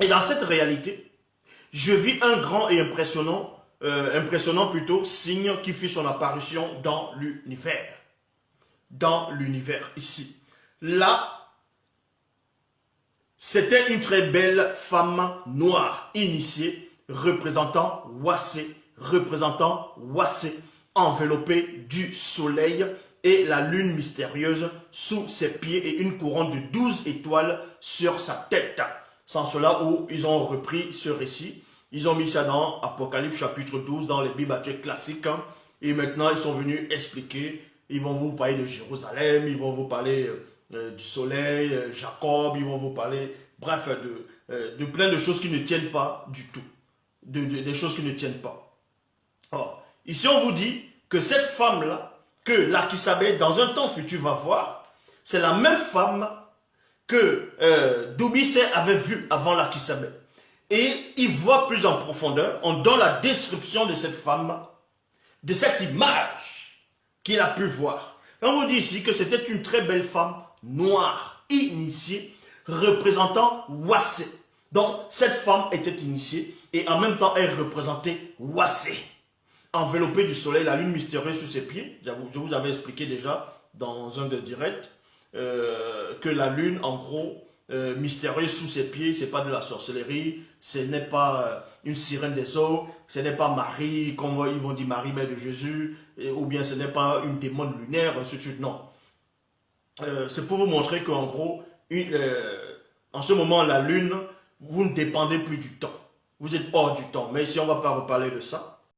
Et dans cette réalité, je vis un grand et impressionnant plutôt, signe qui fit son apparition dans l'univers. Dans l'univers, ici. Là, c'était une très belle femme noire, initiée, représentant Wassé, enveloppée du soleil et la lune mystérieuse sous ses pieds et une couronne de 12 étoiles sur sa tête. Sans cela où ils ont repris ce récit. Ils ont mis ça dans Apocalypse chapitre 12, dans les Bibles classiques. Et maintenant, ils sont venus expliquer. Ils vont vous parler de Jérusalem, ils vont vous parler du soleil, Jacob, ils vont vous parler, bref, de plein de choses qui ne tiennent pas du tout. Des choses qui ne tiennent pas. Or, ici, on vous dit que cette femme-là, que l'Akisabé, dans un temps futur, va voir, c'est la même femme que Doubissé avait vue avant l'Akisabé. Et il voit plus en profondeur, on donne la description de cette femme, de cette image qu'il a pu voir. On vous dit ici que c'était une très belle femme noire, initiée, représentant Wassé. Donc cette femme était initiée et en même temps elle représentait Wassé. Enveloppée du soleil, la lune mystérieuse sous ses pieds. Je vous avais expliqué déjà dans un des directs que la lune, en gros, mystérieuse sous ses pieds, c'est pas de la sorcellerie, ce n'est pas une sirène des eaux, ce n'est pas Marie, comme ils vont dire Marie, mère de Jésus, ou bien ce n'est pas une démon lunaire, ainsi de suite, non. C'est pour vous montrer qu'en gros, en ce moment, la lune, vous ne dépendez plus du temps. Vous êtes hors du temps. Mais ici, on ne va pas reparler de ça.